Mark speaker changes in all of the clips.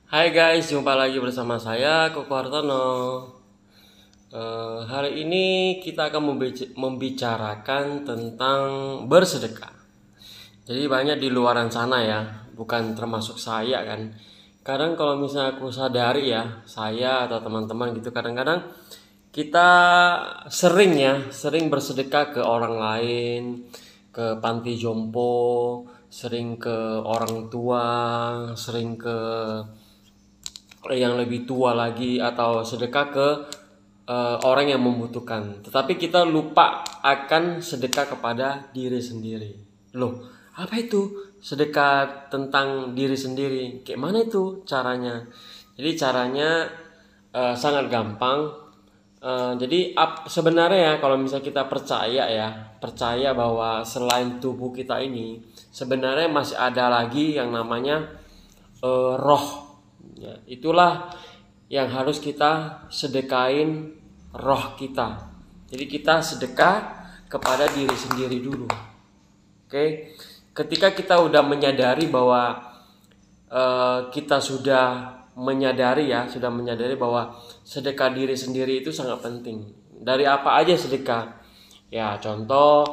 Speaker 1: Hai guys, jumpa lagi bersama saya Koko Hartono. Hari ini kita akan membicarakan tentang bersedekah. Jadi banyak di luaran sana ya, bukan termasuk saya kan. Kadang kalau misalnya aku sadari ya, saya atau teman-teman gitu, kadang-kadang kita sering bersedekah ke orang lain, ke panti jompo, sering ke orang tua, sering ke yang lebih tua lagi, atau sedekah ke orang yang membutuhkan. Tetapi kita lupa akan sedekah kepada diri sendiri. Loh, apa itu sedekah tentang diri sendiri? Kayak mana itu caranya? Jadi caranya sangat gampang. Jadi sebenarnya ya, kalau misalnya kita percaya bahwa selain tubuh kita ini sebenarnya masih ada lagi yang namanya roh. Ya, itulah yang harus kita sedekain, roh kita. Jadi kita sedekah kepada diri sendiri dulu. Oke, ketika kita udah menyadari bahwa kita sudah menyadari bahwa sedekah diri sendiri itu sangat penting. Dari apa aja sedekah? Ya, contoh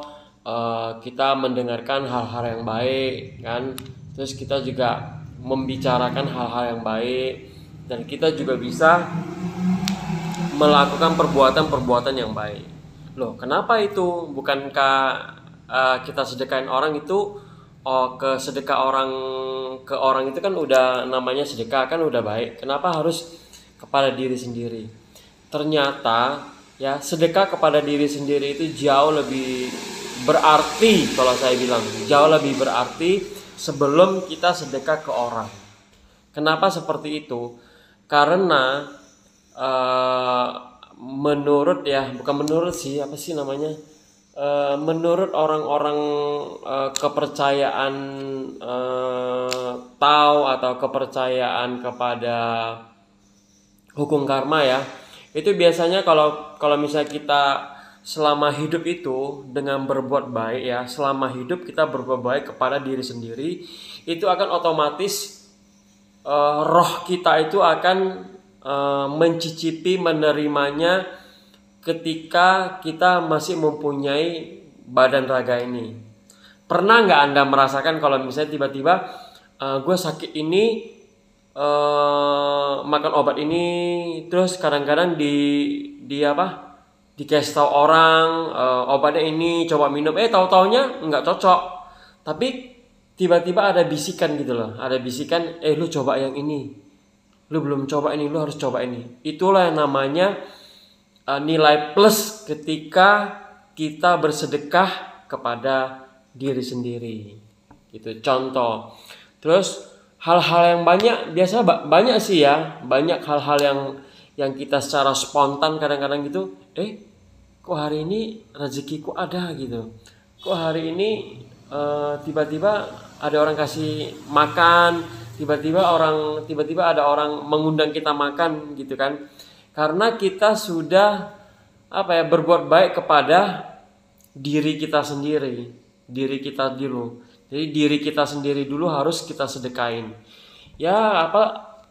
Speaker 1: kita mendengarkan hal-hal yang baik kan. Terus kita juga membicarakan hal-hal yang baik, dan kita juga bisa melakukan perbuatan-perbuatan yang baik. Loh, kenapa itu? Bukankah kita sedekahin orang itu, ke sedekah orang ke orang itu kan udah namanya sedekah, kan udah baik. Kenapa harus kepada diri sendiri? Ternyata ya, sedekah kepada diri sendiri itu jauh lebih berarti. Kalau saya bilang jauh lebih berarti sebelum kita sedekah ke orang. Kenapa seperti itu? Karena menurut orang-orang kepercayaan Tao, atau kepercayaan kepada hukum karma ya, itu biasanya kalau misalnya kita selama hidup itu dengan berbuat baik ya, selama hidup kita berbuat baik kepada diri sendiri, itu akan otomatis roh kita itu akan mencicipi menerimanya ketika kita masih mempunyai badan raga ini. Pernah nggak Anda merasakan kalau misalnya tiba-tiba gue sakit ini, makan obat ini, terus kadang-kadang dikasih tahu orang obatnya ini, coba minum, tahu-taunya nggak cocok. Tapi tiba-tiba ada bisikan gitu loh, ada bisikan, lu coba yang ini, lu belum coba ini, lu harus coba ini. Itulah yang namanya nilai plus ketika kita bersedekah kepada diri sendiri. Gitu contoh. Terus hal-hal yang banyak sih ya, banyak hal-hal yang kita secara spontan kadang-kadang gitu, kok hari ini rezekiku ada gitu, kok hari ini tiba-tiba ada orang kasih makan, tiba-tiba ada orang mengundang kita makan gitu kan. Karena kita sudah berbuat baik kepada diri kita sendiri, diri kita dulu. Jadi diri kita sendiri dulu harus kita sedekain. Ya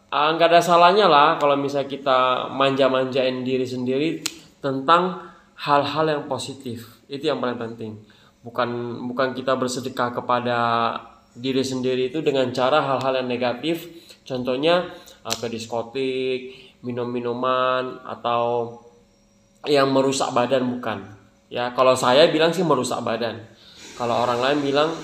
Speaker 1: nggak ada salahnya lah kalau misalnya kita manja-manjain diri sendiri tentang hal-hal yang positif. Itu yang paling penting. Bukan kita bersedekah kepada diri sendiri itu dengan cara hal-hal yang negatif. Contohnya ke diskotik, minum-minuman, atau yang merusak badan, bukan. Ya, kalau saya bilang sih merusak badan. Kalau orang lain bilang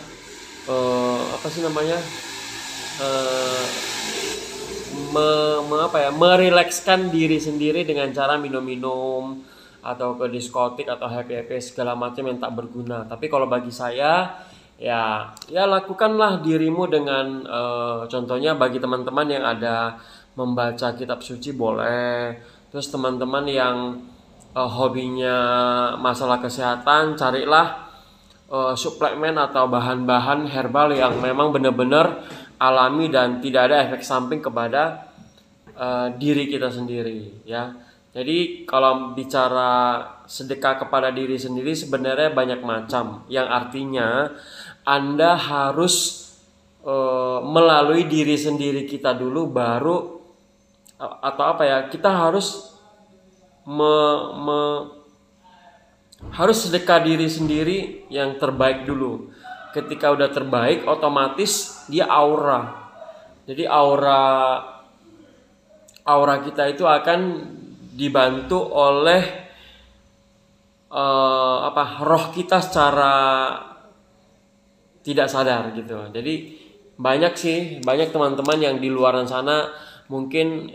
Speaker 1: merilekskan diri sendiri dengan cara minum-minum, atau ke diskotik, atau happy segala macam yang tak berguna. Tapi kalau bagi saya ya lakukanlah dirimu dengan contohnya bagi teman-teman yang ada membaca kitab suci boleh. Terus teman-teman yang hobinya masalah kesehatan, carilah suplemen atau bahan-bahan herbal yang memang benar-benar alami dan tidak ada efek samping kepada diri kita sendiri ya. Jadi kalau bicara sedekah kepada diri sendiri sebenarnya banyak macam, yang artinya Anda harus melalui diri sendiri kita dulu, baru atau apa ya, kita harus harus sedekah diri sendiri yang terbaik dulu. Ketika udah terbaik, otomatis dia aura. Jadi aura kita itu akan dibantu oleh roh kita secara tidak sadar gitu. Jadi banyak teman-teman yang di luaran sana mungkin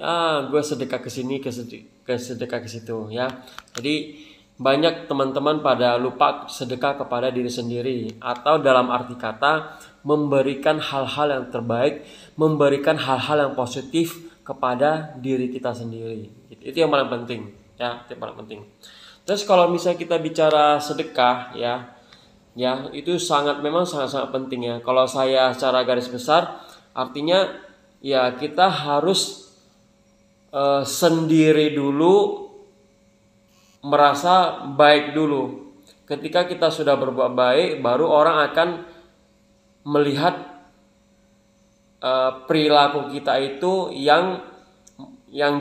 Speaker 1: gue sedekah ke sini, sedekah ke situ ya. Jadi banyak teman-teman pada lupa sedekah kepada diri sendiri, atau dalam arti kata memberikan hal-hal yang terbaik, memberikan hal-hal yang positif kepada diri kita sendiri. Itu yang paling penting ya, itu yang paling penting. Terus kalau misalnya kita bicara sedekah ya itu memang sangat penting ya. Kalau saya secara garis besar, artinya ya kita harus sendiri dulu merasa baik dulu. Ketika kita sudah berbuat baik, baru orang akan melihat perilaku kita itu yang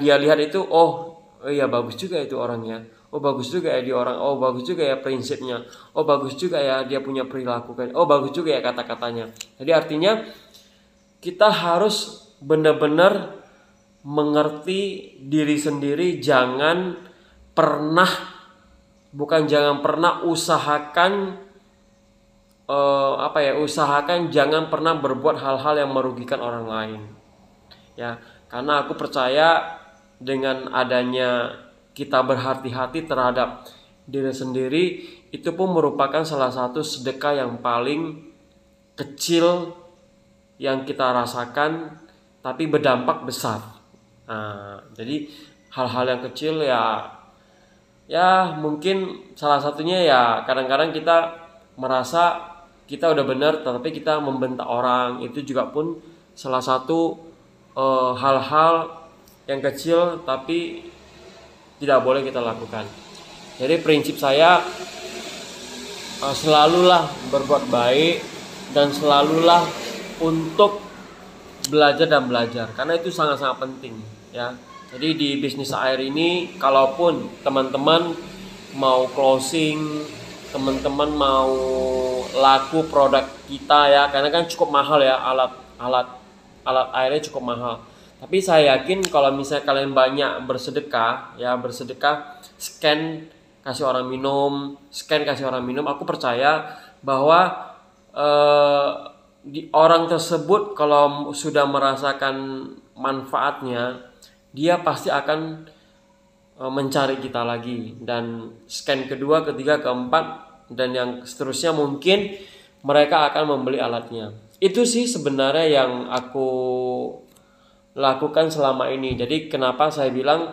Speaker 1: dia lihat itu, oh iya bagus juga itu orangnya. Oh bagus juga ya dia orang. Oh bagus juga ya prinsipnya. Oh bagus juga ya dia punya perilaku. Oh bagus juga ya kata-katanya. Jadi artinya kita harus benar-benar mengerti diri sendiri. Jangan pernah usahakan jangan pernah berbuat hal-hal yang merugikan orang lain. Ya, karena aku percaya dengan adanya kita berhati-hati terhadap diri sendiri, itu pun merupakan salah satu sedekah yang paling kecil yang kita rasakan, tapi berdampak besar. Jadi hal-hal yang kecil ya mungkin salah satunya ya kadang-kadang kita merasa kita udah benar, tapi kita membentak orang. Itu juga pun salah satu hal-hal yang kecil tapi tidak boleh kita lakukan. Jadi prinsip saya selalulah berbuat baik dan selalulah untuk belajar, karena itu sangat-sangat penting ya. Jadi di bisnis air ini, kalaupun teman-teman mau closing, teman-teman mau laku produk kita ya, karena kan cukup mahal ya, alat airnya cukup mahal. Tapi saya yakin kalau misalnya kalian banyak bersedekah, scan kasih orang minum, aku percaya bahwa orang tersebut kalau sudah merasakan manfaatnya, dia pasti akan mencari kita lagi, dan scan kedua, ketiga, keempat, dan yang seterusnya mungkin mereka akan membeli alatnya. Itu sih sebenarnya yang aku lakukan selama ini. Jadi kenapa saya bilang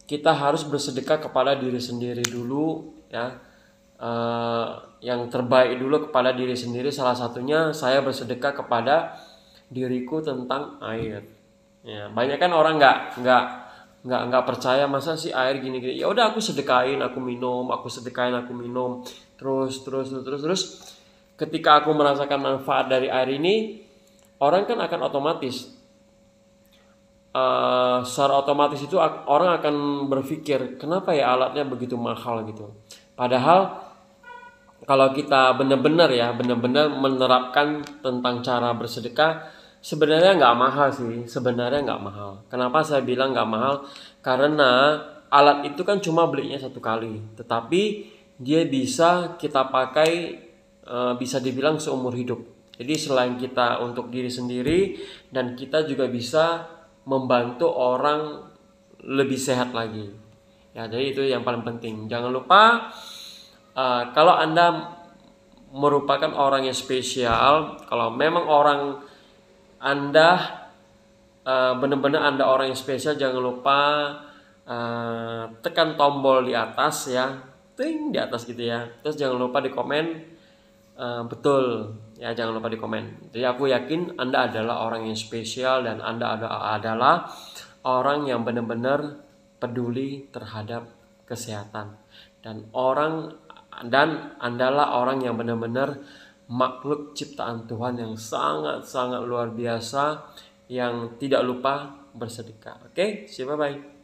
Speaker 1: kita harus bersedekah kepada diri sendiri dulu ya, yang terbaik dulu kepada diri sendiri. Salah satunya saya bersedekah kepada diriku tentang air ya. Banyak kan orang nggak percaya, masa sih air gini. Ya udah aku sedekahin, aku minum terus. Ketika aku merasakan manfaat dari air ini, orang kan akan secara otomatis itu orang akan berpikir, kenapa ya alatnya begitu mahal gitu. Padahal kalau kita benar-benar menerapkan tentang cara bersedekah, sebenarnya nggak mahal. Kenapa saya bilang nggak mahal? Karena alat itu kan cuma belinya satu kali, tetapi dia bisa kita pakai, bisa dibilang seumur hidup. Jadi selain kita untuk diri sendiri, dan kita juga bisa membantu orang lebih sehat lagi ya. Jadi itu yang paling penting. Jangan lupa kalau Anda merupakan orang yang spesial, kalau memang Anda benar-benar Anda orang yang spesial, jangan lupa tekan tombol di atas ya, ting di atas gitu ya. Terus jangan lupa di komen betul ya, jangan lupa di komen. Jadi aku yakin Anda adalah orang yang spesial, dan Anda adalah orang yang benar-benar peduli terhadap kesehatan, dan Andalah orang yang benar-benar makhluk ciptaan Tuhan yang sangat-sangat luar biasa yang tidak lupa bersedekah. Oke, bye bye.